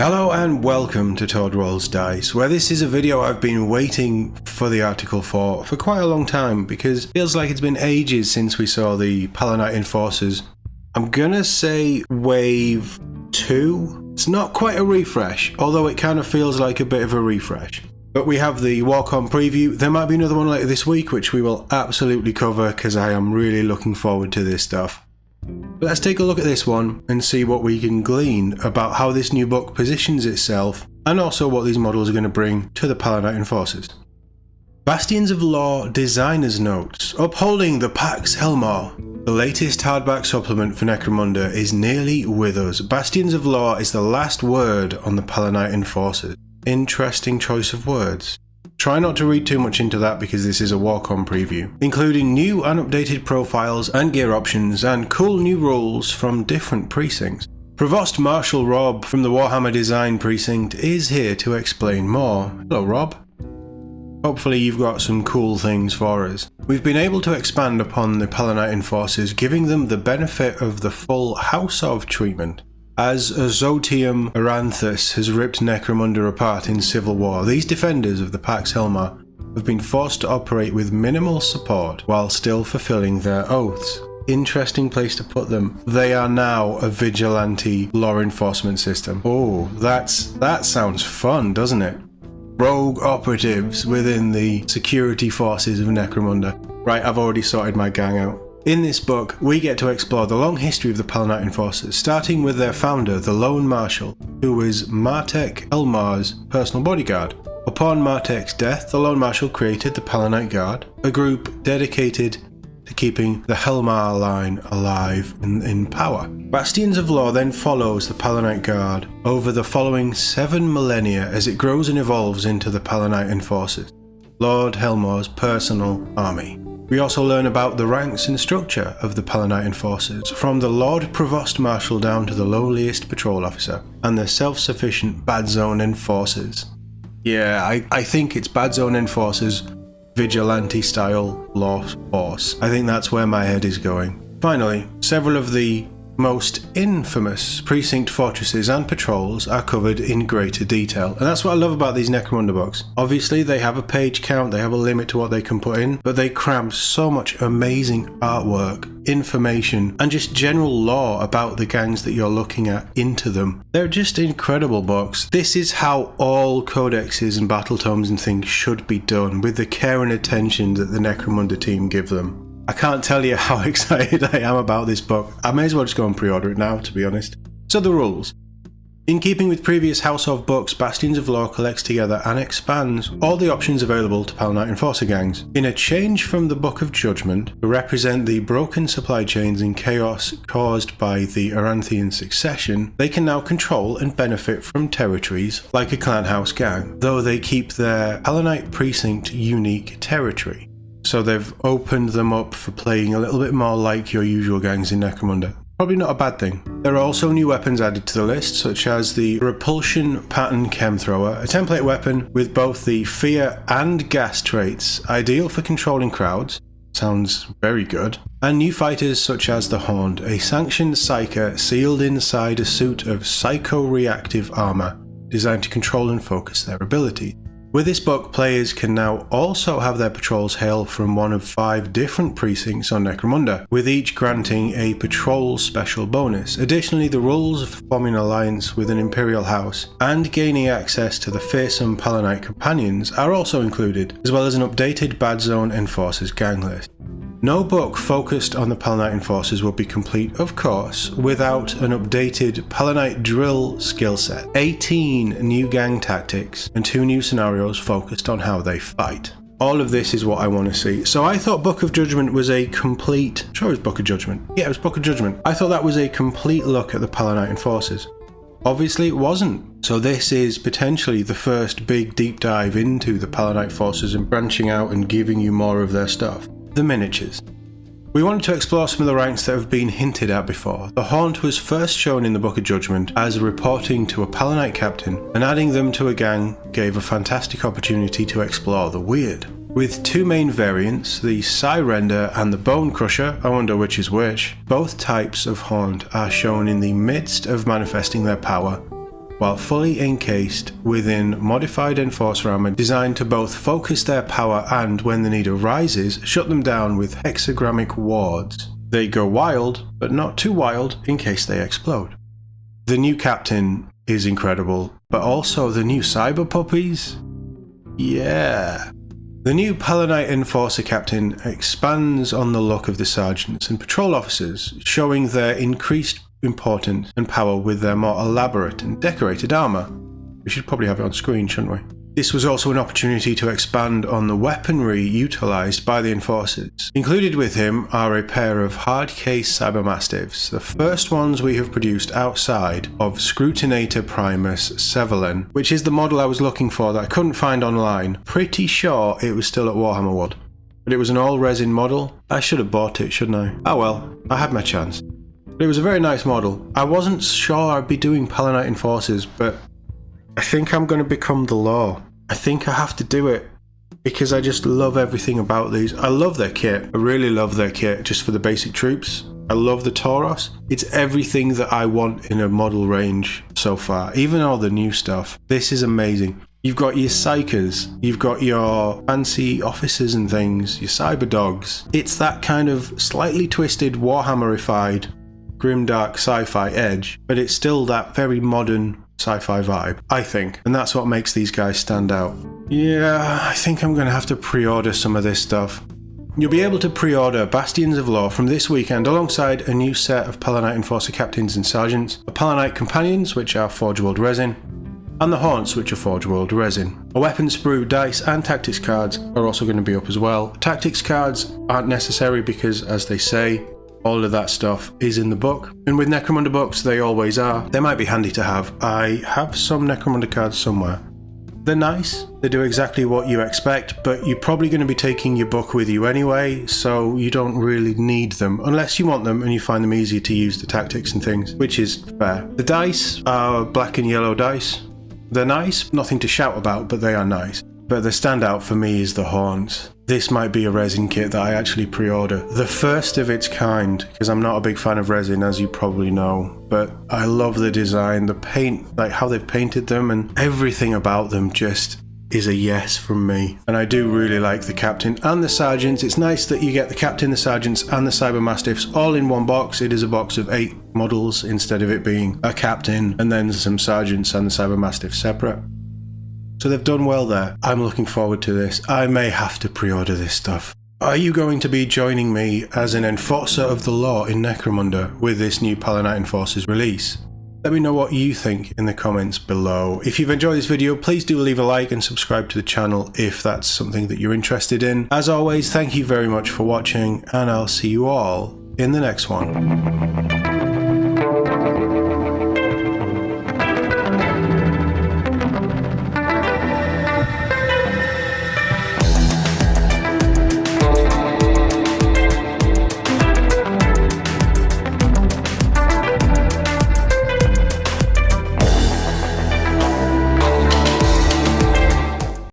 Hello and welcome to Todd Rolls Dice, where this is a video I've been waiting for the article for quite a long time, because it feels like it's been ages since we saw the Palanite Enforcers. I'm gonna say Wave 2. It's not quite a refresh, although it kind of feels like a bit of a refresh. But we have the WarCom preview. There might be another one later this week, which we will absolutely cover, because I am really looking forward to this stuff. But let's take a look at this one and see what we can glean about how this new book positions itself, and also what these models are going to bring to the Palanite Enforcers. Bastions of Law Designer's Notes. Upholding the Pax Helmar. The latest hardback supplement for Necromunda is nearly with us. Bastions of Law is the last word on the Palanite Enforcers. Interesting choice of words. Try not to read too much into that because this is a WarCom preview, including new and updated profiles and gear options and cool new rules from different precincts. Provost Marshal Rob from the Warhammer Design Precinct is here to explain more. Hello Rob. Hopefully you've got some cool things for us. We've been able to expand upon the Palanite Enforcers, giving them the benefit of the full House of treatment. As Azotium Aranthus has ripped Necromunda apart in civil war, these defenders of the Pax Helmar have been forced to operate with minimal support while still fulfilling their oaths. Interesting place to put them. They are now a vigilante law enforcement system. Oh, that sounds fun, doesn't it? Rogue operatives within the security forces of Necromunda. Right, I've already sorted my gang out. In this book, we get to explore the long history of the Palanite Enforcers, starting with their founder, the Lone Marshal, who was Martek Elmar's personal bodyguard. Upon Martek's death, the Lone Marshal created the Palanite Guard, a group dedicated to keeping the Helmar line alive and in power. Bastions of Law then follows the Palanite Guard over the following 7 millennia as it grows and evolves into the Palanite Enforcers, Lord Helmar's personal army. We also learn about the ranks and structure of the Palanite Enforcers, from the Lord Provost Marshal down to the lowliest patrol officer, and the self-sufficient Bad Zone Enforcers. Yeah, I think it's Bad Zone Enforcers, vigilante-style law force. I think that's where my head is going. Finally, several of the most infamous precinct fortresses and patrols are covered in greater detail, and that's what I love about these Necromunda books. Obviously they have a page count, they have a limit to what they can put in, but they cram so much amazing artwork, information, and just general lore about the gangs that you're looking at into them. They're just incredible books. This is how all codexes and battle tomes and things should be done, with the care and attention that the Necromunda team give them. I can't tell you how excited I am about this book. I may as well just go and pre-order it now, to be honest. So the rules. In keeping with previous House of books, Bastions of Law collects together and expands all the options available to Palanite Enforcer gangs. In a change from the Book of Judgment, to represent the broken supply chains and chaos caused by the Aranthian succession, they can now control and benefit from territories like a clan house gang, though they keep their Palanite Precinct unique territory. So they've opened them up for playing a little bit more like your usual gangs in Necromunda. Probably not a bad thing. There are also new weapons added to the list, such as the Repulsion Pattern Chem Thrower, a template weapon with both the fear and gas traits, ideal for controlling crowds. Sounds very good. And new fighters such as the Horned, a sanctioned psyker sealed inside a suit of psycho-reactive armor, designed to control and focus their abilities. With this book, players can now also have their patrols hail from one of 5 different precincts on Necromunda, with each granting a patrol special bonus. Additionally, the rules of forming an alliance with an Imperial house and gaining access to the fearsome Palanite companions are also included, as well as an updated Bad Zone Enforcers gang list. No book focused on the Palanite Enforcers will be complete, of course, without an updated Palanite drill skill set, 18 new gang tactics, and 2 new scenarios focused on how they fight. All of this is what I want to see. So I thought Book of Judgment was a complete... Sure, it was Book of Judgment. Yeah, it was Book of Judgment. I thought that was a complete look at the Palanite Enforcers. Obviously it wasn't. So this is potentially the first big deep dive into the Palanite Forces and branching out and giving you more of their stuff. The miniatures. We wanted to explore some of the ranks that have been hinted at before. The Haunt was first shown in the Book of Judgment as reporting to a Palanite captain, and adding them to a gang gave a fantastic opportunity to explore the weird. With 2 main variants, the Psyrender and the Bone Crusher, I wonder which is which, both types of Haunt are shown in the midst of manifesting their power, while fully encased within modified Enforcer armor designed to both focus their power and, when the need arises, shut them down with hexagramic wards. They go wild, but not too wild in case they explode. The new captain is incredible, but also the new cyber puppies? Yeah. The new Palanite Enforcer captain expands on the look of the sergeants and patrol officers, showing their increased importance and power with their more elaborate and decorated armor. We should probably have it on screen, shouldn't we? This was also an opportunity to expand on the weaponry utilized by the Enforcers. Included with him are a pair of hard-case Cybermastiffs, the first ones we have produced outside of Scrutinator Primus Severlin, which is the model I was looking for that I couldn't find online. Pretty sure it was still at Warhammer World, but it was an all-resin model. I should have bought it, shouldn't I? Oh well, I had my chance. But it was a very nice model. I wasn't sure I'd be doing Palanite Enforcers, but I think I'm going to become the law. I think I have to do it because I just love everything about these. I love their kit. I really love their kit just for the basic troops. I love the Tauros. It's everything that I want in a model range so far, even all the new stuff. This is amazing. You've got your Psychers, you've got your fancy officers and things, your Cyber Dogs. It's that kind of slightly twisted Warhammerified, grimdark sci-fi edge, but it's still that very modern sci-fi vibe, I think, and that's what makes these guys stand out. Yeah, I think I'm gonna have to pre-order some of this stuff. You'll be able to pre-order Bastions of Law from this weekend alongside a new set of Palanite Enforcer Captains and Sergeants, the Palanite Companions, which are Forge World resin, and the Haunts, which are Forge World resin. A weapon sprue, dice and tactics cards are also going to be up as well. Tactics cards aren't necessary because, as they say, all of that stuff is in the book, and with Necromunda books they always are. They might be handy to have. I have some Necromunda cards somewhere. They're nice, they do exactly what you expect, but you're probably going to be taking your book with you anyway, so you don't really need them, unless you want them and you find them easier to use the tactics and things, which is fair. The dice are black and yellow dice. They're nice, nothing to shout about, but they are nice. But the standout for me is the Haunts. This might be a resin kit that I actually pre-order. The first of its kind, because I'm not a big fan of resin, as you probably know. But I love the design, the paint, like how they've painted them, and everything about them just is a yes from me. And I do really like the captain and the sergeants. It's nice that you get the captain, the sergeants, and the Cybermastiffs all in one box. It is a box of 8 models instead of it being a captain and then some sergeants and the Cybermastiff separate. So they've done well there. I'm looking forward to this. I may have to pre-order this stuff. Are you going to be joining me as an Enforcer of the Law in Necromunda with this new Palanite Enforcers release? Let me know what you think in the comments below. If you've enjoyed this video, please do leave a like and subscribe to the channel if that's something that you're interested in. As always, thank you very much for watching, and I'll see you all in the next one.